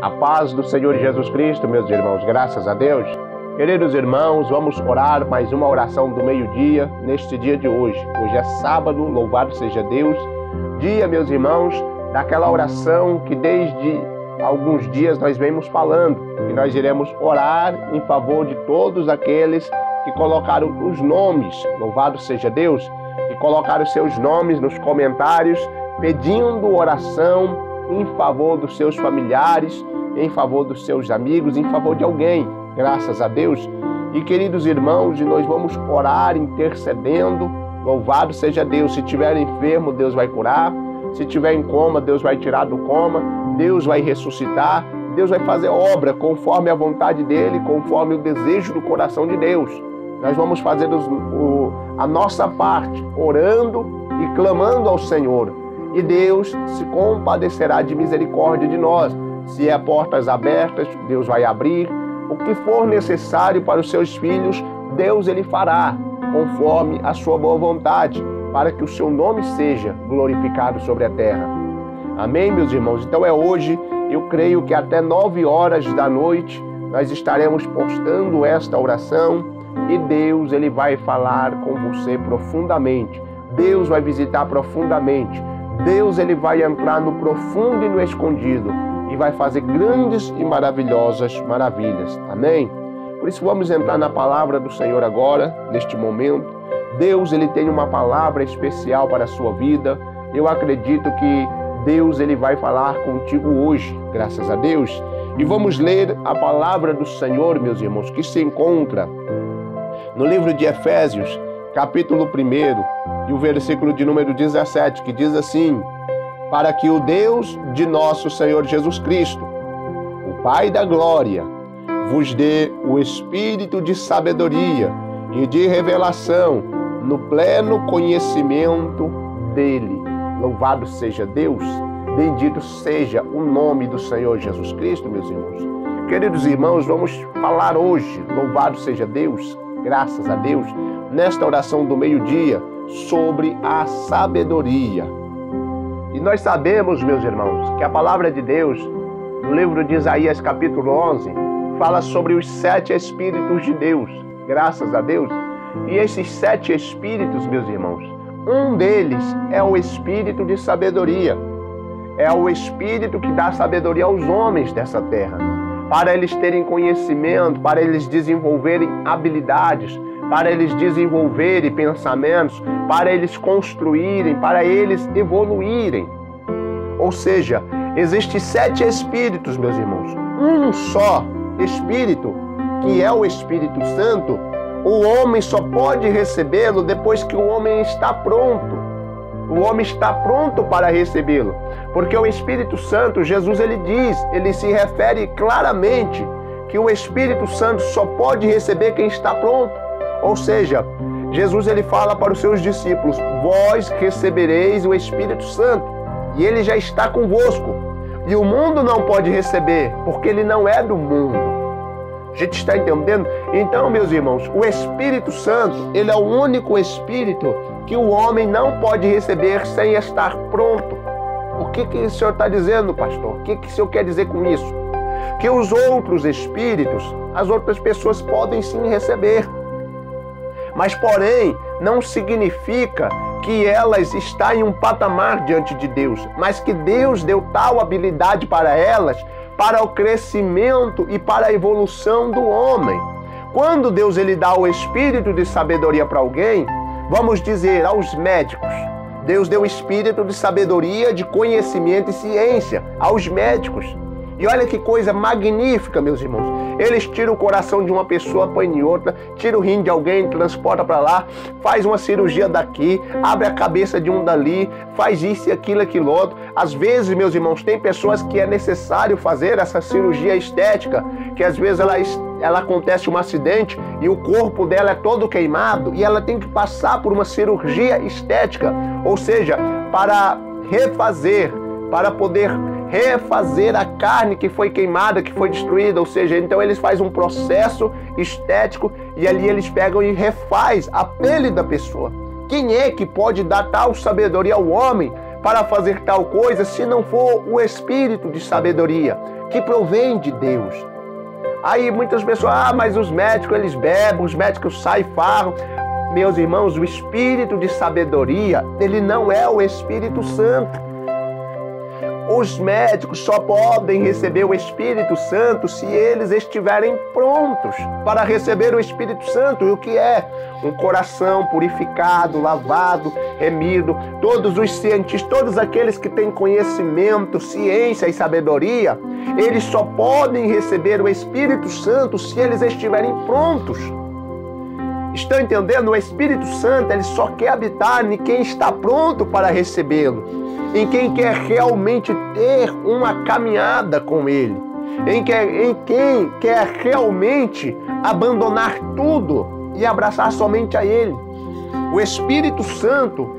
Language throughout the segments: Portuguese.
A paz do Senhor Jesus Cristo, meus irmãos, graças a Deus. Queridos irmãos, vamos orar mais uma oração do meio-dia neste dia de hoje. Hoje é sábado, louvado seja Deus. Dia, meus irmãos, daquela oração que desde alguns dias nós vemos falando, e nós iremos orar em favor de todos aqueles que colocaram os nomes, louvado seja Deus, que colocaram seus nomes nos comentários, pedindo oração em favor dos seus familiares, em favor dos seus amigos, em favor de alguém, graças a Deus. E queridos irmãos, nós vamos orar intercedendo, louvado seja Deus. Se estiver enfermo, Deus vai curar. Se estiver em coma, Deus vai tirar do coma. Deus vai ressuscitar. Deus vai fazer obra conforme a vontade dEle, conforme o desejo do coração de Deus. Nós vamos fazer a nossa parte, orando e clamando ao Senhor. E Deus se compadecerá de misericórdia de nós. Se é portas abertas, Deus vai abrir. O que for necessário para os seus filhos, Deus Ele fará, conforme a sua boa vontade, para que o seu nome seja glorificado sobre a terra. Amém, meus irmãos? Então é hoje, eu creio que até 9 horas da noite, nós estaremos postando esta oração e Deus Ele vai falar com você profundamente. Deus vai visitar profundamente. Deus Ele vai entrar no profundo e no escondido e vai fazer grandes e maravilhosas maravilhas. Amém? Por isso vamos entrar na palavra do Senhor agora, neste momento. Deus Ele tem uma palavra especial para a sua vida. Eu acredito que Deus Ele vai falar contigo hoje, graças a Deus. E vamos ler a palavra do Senhor, meus irmãos, que se encontra no livro de Efésios, capítulo 1, e o versículo de número 17, que diz assim: para que o Deus de nosso Senhor Jesus Cristo, o Pai da glória, vos dê o espírito de sabedoria e de revelação no pleno conhecimento dEle. Louvado seja Deus, bendito seja o nome do Senhor Jesus Cristo, meus irmãos. Queridos irmãos, vamos falar hoje, louvado seja Deus, graças a Deus, nesta oração do meio-dia, sobre a sabedoria. E nós sabemos, meus irmãos, que a palavra de Deus, no livro de Isaías, capítulo 11, fala sobre os 7 Espíritos de Deus, graças a Deus. E esses 7 Espíritos, meus irmãos, um deles é o Espírito de sabedoria. É o Espírito que dá sabedoria aos homens dessa terra, para eles terem conhecimento, para eles desenvolverem habilidades, para eles desenvolverem pensamentos, para eles construírem, para eles evoluírem. Ou seja, existem 7 Espíritos, meus irmãos. Um só Espírito, que é o Espírito Santo, o homem só pode recebê-lo depois que o homem está pronto. O homem está pronto para recebê-lo. Porque o Espírito Santo, Jesus ele se refere claramente que o Espírito Santo só pode receber quem está pronto. Ou seja, Jesus ele fala para os seus discípulos: vós recebereis o Espírito Santo, e ele já está convosco. E o mundo não pode receber, porque ele não é do mundo. A gente está entendendo? Então, meus irmãos, o Espírito Santo, ele é o único Espírito que o homem não pode receber sem estar pronto. O que o senhor está dizendo, pastor? O que o senhor quer dizer com isso? Que os outros Espíritos, as outras pessoas podem sim receber. Mas, porém, não significa que elas estão em um patamar diante de Deus, mas que Deus deu tal habilidade para elas, para o crescimento e para a evolução do homem. Quando Deus ele dá o espírito de sabedoria para alguém, vamos dizer aos médicos, Deus deu o espírito de sabedoria, de conhecimento e ciência aos médicos. E olha que coisa magnífica, meus irmãos. Eles tiram o coração de uma pessoa, põe em outra, tira o rim de alguém, transporta para lá, faz uma cirurgia daqui, abre a cabeça de um dali, faz isso e aquilo outro. Às vezes, meus irmãos, tem pessoas que é necessário fazer essa cirurgia estética, que às vezes ela acontece um acidente e o corpo dela é todo queimado e ela tem que passar por uma cirurgia estética, ou seja, para refazer, para poder refazer a carne que foi queimada, que foi destruída, ou seja, então eles fazem um processo estético e ali eles pegam e refaz a pele da pessoa. Quem é que pode dar tal sabedoria ao homem para fazer tal coisa se não for o espírito de sabedoria? que provém de Deus. Aí muitas pessoas, mas os médicos eles bebem, os médicos saem farram. Meus irmãos, o espírito de sabedoria, ele não é o Espírito Santo. Os médicos só podem receber o Espírito Santo se eles estiverem prontos para receber o Espírito Santo. E o que é? Um coração purificado, lavado, remido. Todos os cientistas, todos aqueles que têm conhecimento, ciência e sabedoria, eles só podem receber o Espírito Santo se eles estiverem prontos. Estão entendendo? O Espírito Santo, ele só quer habitar em quem está pronto para recebê-lo. Em quem quer realmente ter uma caminhada com Ele, em quem quer realmente abandonar tudo e abraçar somente a Ele. O Espírito Santo,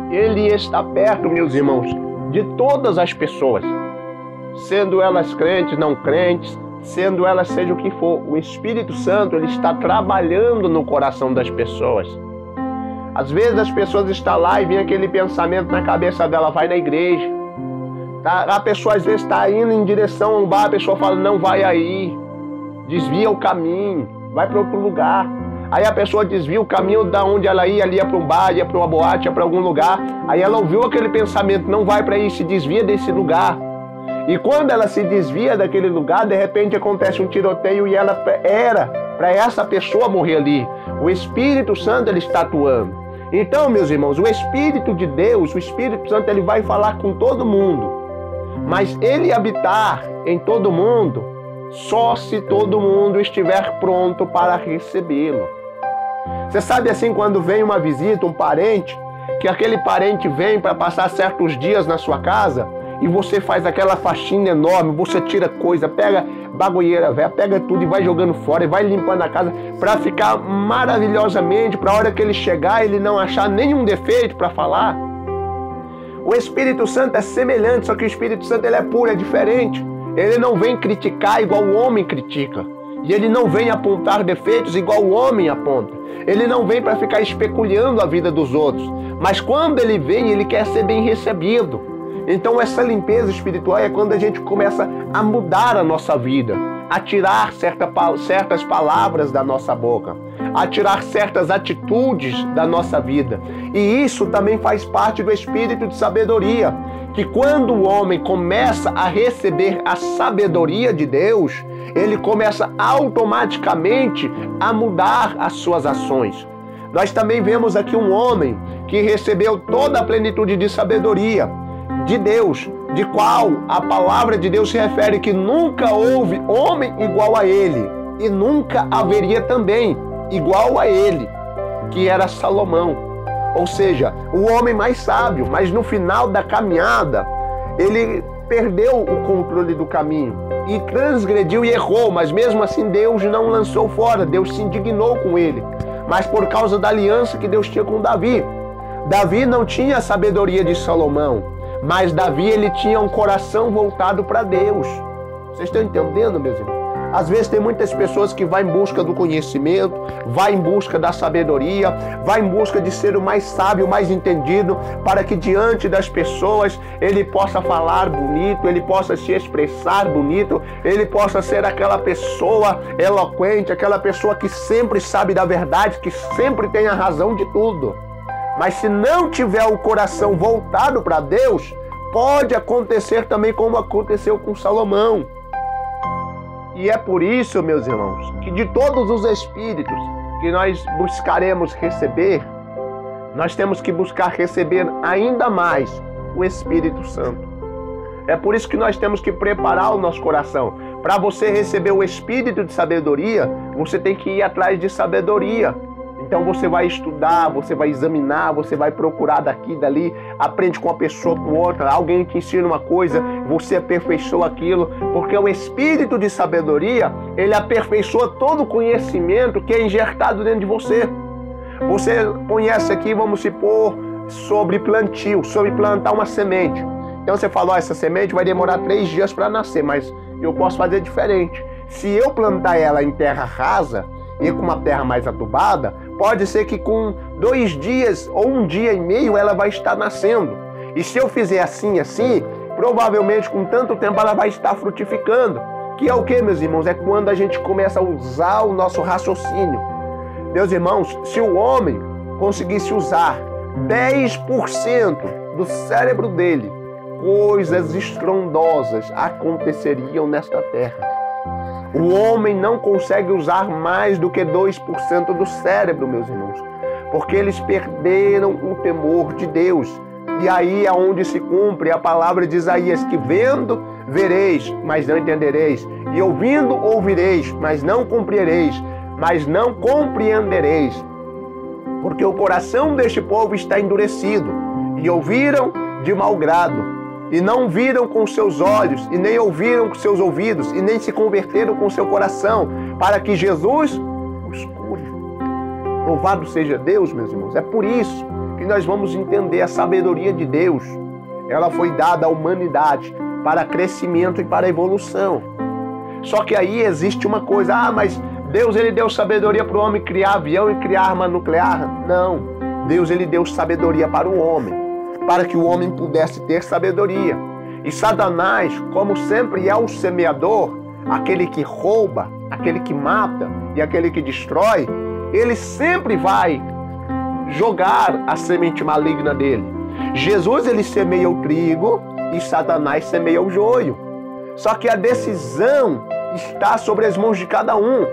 ele está perto, meus irmãos, de todas as pessoas, sendo elas crentes, não crentes, sendo elas seja o que for. O Espírito Santo, ele está trabalhando no coração das pessoas. Às vezes as pessoas estão lá e vem aquele pensamento na cabeça dela, vai na igreja. A pessoa às vezes está indo em direção a um bar, a pessoa fala, não vai aí, desvia o caminho, vai para outro lugar. Aí a pessoa desvia o caminho da onde ela ia, ali ia para um bar, ia para uma boate, ia para algum lugar. Aí ela ouviu aquele pensamento, não vai para aí, se desvia desse lugar. E quando ela se desvia daquele lugar, de repente acontece um tiroteio e ela era para essa pessoa morrer ali. O Espírito Santo, ele está atuando. Então, meus irmãos, o Espírito de Deus, o Espírito Santo, ele vai falar com todo mundo. Mas ele habitar em todo mundo, só se todo mundo estiver pronto para recebê-lo. Você sabe assim, quando vem uma visita, um parente, que aquele parente vem para passar certos dias na sua casa, e você faz aquela faxina enorme, você tira coisa, pega bagulheira velha, pega tudo e vai jogando fora, e vai limpando a casa para ficar maravilhosamente, para a hora que ele chegar, ele não achar nenhum defeito para falar. O Espírito Santo é semelhante, só que o Espírito Santo ele é puro, é diferente. Ele não vem criticar igual o homem critica. E ele não vem apontar defeitos igual o homem aponta. Ele não vem para ficar especulando a vida dos outros. Mas quando ele vem, ele quer ser bem recebido. Então essa limpeza espiritual é quando a gente começa a mudar a nossa vida, a tirar certas palavras da nossa boca, a tirar certas atitudes da nossa vida. E isso também faz parte do espírito de sabedoria, que quando o homem começa a receber a sabedoria de Deus, ele começa automaticamente a mudar as suas ações. Nós também vemos aqui um homem que recebeu toda a plenitude de sabedoria de Deus, de qual a palavra de Deus se refere que nunca houve homem igual a ele, e nunca haveria também igual a ele, que era Salomão. Ou seja, o homem mais sábio, mas no final da caminhada, ele perdeu o controle do caminho e transgrediu e errou, mas mesmo assim Deus não lançou fora, Deus se indignou com ele, mas por causa da aliança que Deus tinha com Davi. Davi não tinha a sabedoria de Salomão, mas Davi, ele tinha um coração voltado para Deus. Vocês estão entendendo, meus irmãos? Às vezes tem muitas pessoas que vão em busca do conhecimento, vão em busca da sabedoria, vão em busca de ser o mais sábio, o mais entendido, para que diante das pessoas ele possa falar bonito, ele possa se expressar bonito, ele possa ser aquela pessoa eloquente, aquela pessoa que sempre sabe da verdade, que sempre tem a razão de tudo. Mas se não tiver o coração voltado para Deus, pode acontecer também como aconteceu com Salomão. E é por isso, meus irmãos, que de todos os espíritos que nós buscaremos receber, nós temos que buscar receber ainda mais o Espírito Santo. É por isso que nós temos que preparar o nosso coração. Para você receber o Espírito de sabedoria, você tem que ir atrás de sabedoria. Então você vai estudar, você vai examinar, você vai procurar daqui e dali, aprende com uma pessoa, com outra, alguém te ensina uma coisa, você aperfeiçoa aquilo, porque o espírito de sabedoria, ele aperfeiçoa todo o conhecimento que é injetado dentro de você. Você conhece aqui, vamos supor, sobre plantio, sobre plantar uma semente. Então você fala, essa semente vai demorar 3 dias para nascer, mas eu posso fazer diferente. Se eu plantar ela em terra rasa, e com uma terra mais adubada, pode ser que com 2 dias ou 1 dia e meio ela vai estar nascendo. E se eu fizer assim, provavelmente com tanto tempo ela vai estar frutificando. Que é o que, meus irmãos? É quando a gente começa a usar o nosso raciocínio. Meus irmãos, se o homem conseguisse usar 10% do cérebro dele, coisas estrondosas aconteceriam nesta terra. O homem não consegue usar mais do que 2% do cérebro, meus irmãos, porque eles perderam o temor de Deus. E aí é onde se cumpre a palavra de Isaías, que vendo, vereis, mas não entendereis, e ouvindo, ouvireis, mas não compreendereis. Porque o coração deste povo está endurecido, e ouviram de mau grado, e não viram com seus olhos, e nem ouviram com seus ouvidos, e nem se converteram com seu coração, para que Jesus os cure. Louvado seja Deus, meus irmãos. É por isso que nós vamos entender a sabedoria de Deus. Ela foi dada à humanidade para crescimento e para evolução. Só que aí existe uma coisa, mas Deus ele deu sabedoria para o homem criar avião e criar arma nuclear? Não. Deus ele deu sabedoria para o homem, para que o homem pudesse ter sabedoria. E Satanás, como sempre é o semeador, aquele que rouba, aquele que mata e aquele que destrói, ele sempre vai jogar a semente maligna dele. Jesus ele semeia o trigo e Satanás semeia o joio. Só que a decisão está sobre as mãos de cada um.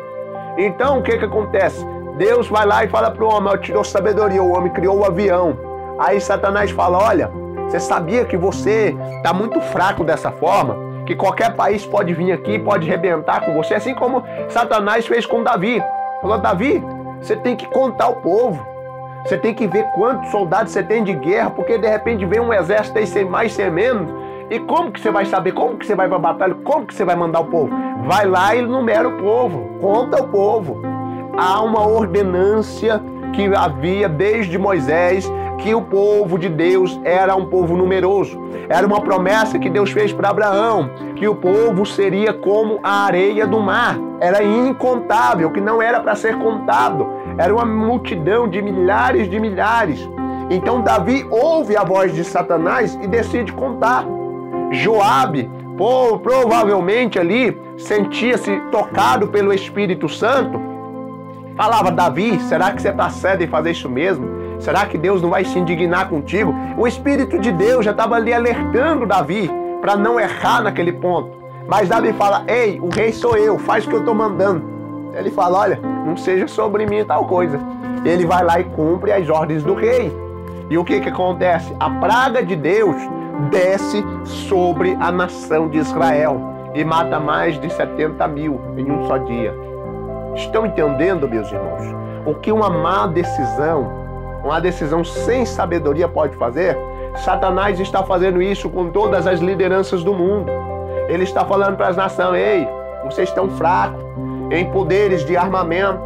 Então o que acontece? Deus vai lá e fala para o homem, eu te dou sabedoria. O homem criou o avião. Aí Satanás fala, olha, você sabia que você está muito fraco dessa forma? Que qualquer país pode vir aqui, pode arrebentar com você, assim como Satanás fez com Davi. Falou, Davi, você tem que contar o povo. Você tem que ver quantos soldados você tem de guerra, porque de repente vem um exército aí sem mais, sem menos. E como que você vai saber? Como que você vai para a batalha? Como que você vai mandar o povo? Vai lá e numera o povo, conta o povo. Há uma ordenância que havia desde Moisés, que o povo de Deus era um povo numeroso. Era uma promessa que Deus fez para Abraão, que o povo seria como a areia do mar. Era incontável, que não era para ser contado. Era uma multidão de milhares de milhares. Então Davi ouve a voz de Satanás e decide contar. Joabe, provavelmente ali, sentia-se tocado pelo Espírito Santo. Falava, Davi, será que você está certo em fazer isso mesmo? Será que Deus não vai se indignar contigo? O Espírito de Deus já estava ali alertando Davi para não errar naquele ponto. Mas Davi fala, ei, o rei sou eu, faz o que eu estou mandando. Ele fala, olha, não seja sobre mim tal coisa. Ele vai lá e cumpre as ordens do rei. E o que acontece? A praga de Deus desce sobre a nação de Israel e mata mais de 70 mil em um só dia. Estão entendendo, meus irmãos? O que uma má decisão, uma decisão sem sabedoria pode fazer? Satanás está fazendo isso com todas as lideranças do mundo. Ele está falando para as nações, ei, vocês estão fracos em poderes de armamento,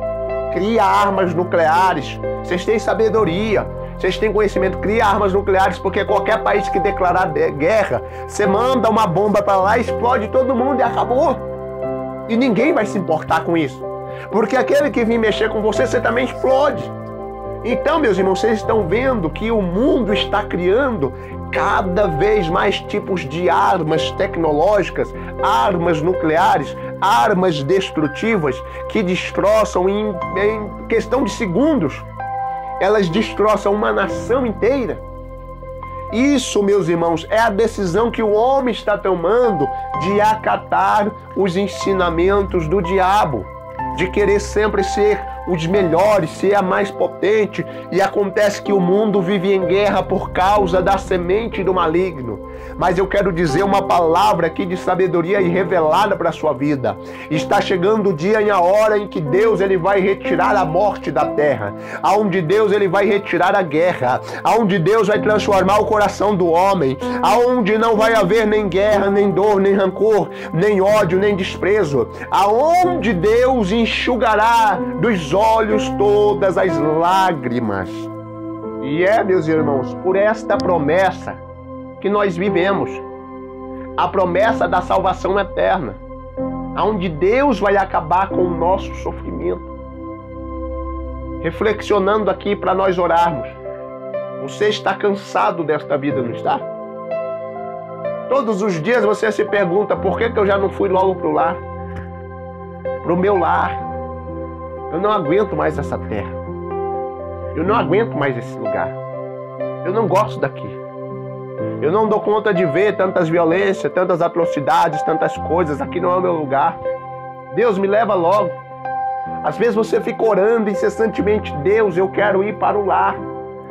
cria armas nucleares, vocês têm sabedoria, vocês têm conhecimento, cria armas nucleares, porque qualquer país que declarar guerra, você manda uma bomba para lá, explode todo mundo e acabou. E ninguém vai se importar com isso, porque aquele que vir mexer com você, você também explode. Então, meus irmãos, vocês estão vendo que o mundo está criando cada vez mais tipos de armas tecnológicas, armas nucleares, armas destrutivas que destroçam em questão de segundos. Elas destroçam uma nação inteira. Isso, meus irmãos, é a decisão que o homem está tomando de acatar os ensinamentos do diabo, de querer sempre ser os melhores, ser a mais potente, e acontece que o mundo vive em guerra por causa da semente do maligno. Mas eu quero dizer uma palavra aqui de sabedoria e revelada para a sua vida. Está chegando o dia e a hora em que Deus ele vai retirar a morte da terra, aonde Deus ele vai retirar a guerra, aonde Deus vai transformar o coração do homem, aonde não vai haver nem guerra, nem dor, nem rancor, nem ódio, nem desprezo, aonde Deus enxugará dos olhos todas as lágrimas. E meus irmãos, por esta promessa que nós vivemos, a promessa da salvação eterna, onde Deus vai acabar com o nosso sofrimento. Reflexionando aqui para nós orarmos, você está cansado desta vida, não está? Todos os dias você se pergunta, por que eu já não fui logo para o lar? Para o meu lar. Eu não aguento mais essa terra. Eu não aguento mais esse lugar. Eu não gosto daqui. Eu não dou conta de ver tantas violências, tantas atrocidades, tantas coisas. Aqui não é o meu lugar. Deus, me leva logo. Às vezes você fica orando incessantemente, Deus, eu quero ir para o lar.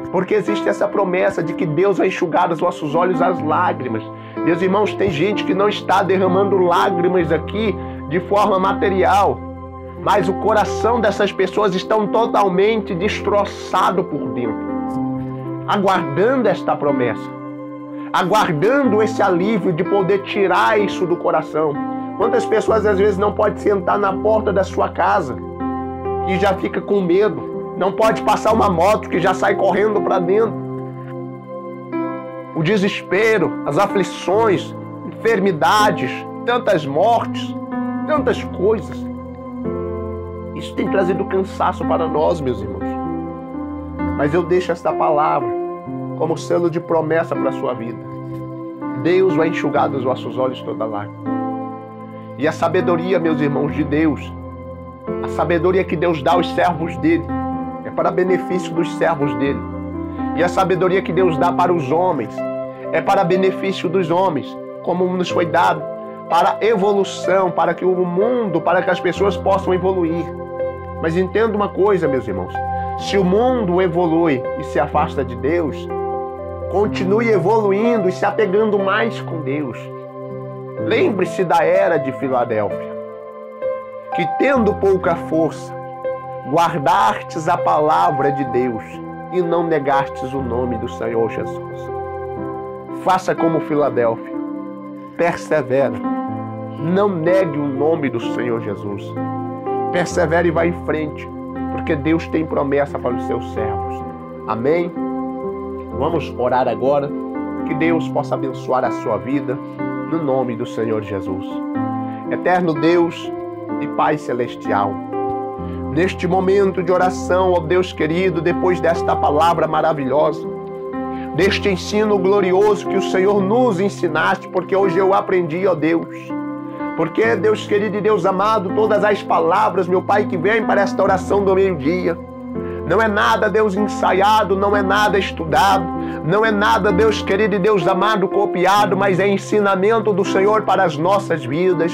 Porque existe essa promessa de que Deus vai enxugar dos vossos olhos as lágrimas. Meus irmãos, tem gente que não está derramando lágrimas aqui de forma material, mas o coração dessas pessoas estão totalmente destroçado por dentro, aguardando esta promessa, aguardando esse alívio de poder tirar isso do coração. Quantas pessoas às vezes não podem sentar na porta da sua casa e já fica com medo, não pode passar uma moto que já sai correndo para dentro. O desespero, as aflições, enfermidades, tantas mortes, tantas coisas. Isso tem trazido cansaço para nós, meus irmãos. Mas eu deixo esta palavra como selo de promessa para a sua vida. Deus vai enxugar dos vossos olhos toda lágrima. E a sabedoria, meus irmãos, de Deus, a sabedoria que Deus dá aos servos dele, é para benefício dos servos dele. E a sabedoria que Deus dá para os homens é para benefício dos homens, como nos foi dado, para evolução, para que o mundo, para que as pessoas possam evoluir. Mas entenda uma coisa, meus irmãos, se o mundo evolui e se afasta de Deus, continue evoluindo e se apegando mais com Deus. Lembre-se da era de Filadélfia, que tendo pouca força, guardastes a palavra de Deus e não negastes o nome do Senhor Jesus. Faça como Filadélfia, persevera, não negue o nome do Senhor Jesus. Persevere e vá em frente, porque Deus tem promessa para os seus servos. Amém? Vamos orar agora, que Deus possa abençoar a sua vida, no nome do Senhor Jesus. Eterno Deus e Pai Celestial, neste momento de oração, ó Deus querido, depois desta palavra maravilhosa, deste ensino glorioso que o Senhor nos ensinaste, porque hoje eu aprendi, ó Deus. Porque, Deus querido e Deus amado, todas as palavras, meu Pai, que vêm para esta oração do meio-dia, não é nada, Deus, ensaiado, não é nada estudado, não é nada, Deus querido e Deus amado, copiado, mas é ensinamento do Senhor para as nossas vidas.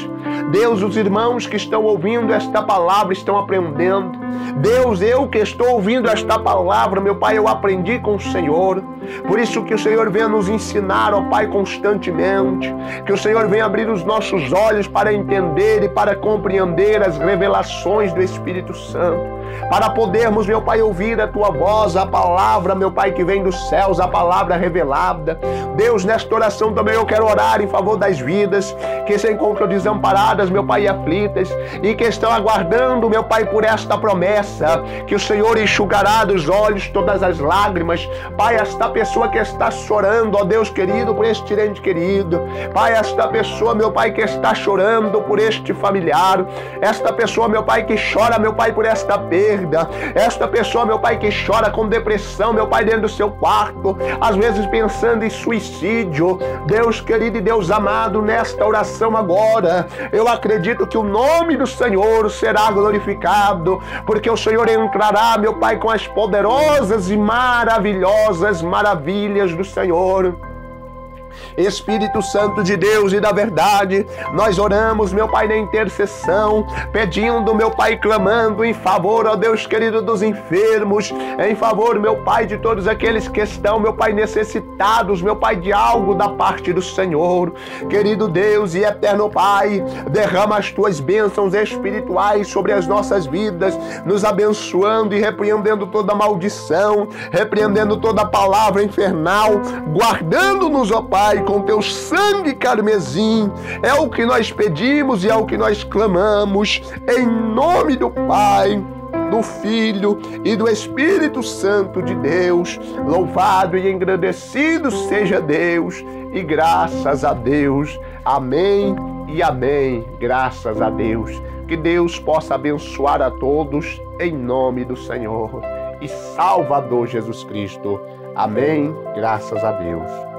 Deus, os irmãos que estão ouvindo esta palavra estão aprendendo. Deus, eu que estou ouvindo esta palavra, meu Pai, eu aprendi com o Senhor. Por isso que o Senhor venha nos ensinar, ó Pai, constantemente. Que o Senhor venha abrir os nossos olhos para entender e para compreender as revelações do Espírito Santo. Para podermos, meu Pai, ouvir a Tua voz, a palavra, meu Pai, que vem dos céus, a palavra revelada. Deus, nesta oração também eu quero orar em favor das vidas que se encontram desamparadas, meu Pai, e aflitas, e que estão aguardando, meu Pai, por esta promessa, que o Senhor enxugará dos olhos todas as lágrimas. Pai, esta pessoa que está chorando, ó Deus querido, por este ente querido. Pai, esta pessoa, meu Pai, que está chorando por este familiar. Esta pessoa, meu Pai, que chora, meu Pai, por esta perda. Esta pessoa, meu Pai, que chora com depressão, meu Pai, dentro do seu quarto, às vezes pensando em suicídio. Deus querido e Deus amado, nesta oração agora, eu acredito que o nome do Senhor será glorificado, porque o Senhor entrará, meu Pai, com as poderosas e maravilhosas maravilhas do Senhor. Espírito Santo de Deus e da verdade, nós oramos, meu Pai, na intercessão, pedindo, meu Pai, clamando em favor, ó Deus querido, dos enfermos, em favor, meu Pai, de todos aqueles que estão, meu Pai, necessitados, meu Pai, de algo da parte do Senhor. Querido Deus e eterno Pai, derrama as Tuas bênçãos espirituais sobre as nossas vidas, nos abençoando e repreendendo toda maldição, repreendendo toda palavra infernal, guardando-nos, ó Pai, com Teu sangue carmesim. É o que nós pedimos e é o que nós clamamos, em nome do Pai, do Filho e do Espírito Santo de Deus. Louvado e engrandecido seja Deus, e graças a Deus. Amém e amém. Graças a Deus. Que Deus possa abençoar a todos, em nome do Senhor e Salvador Jesus Cristo. Amém. Graças a Deus.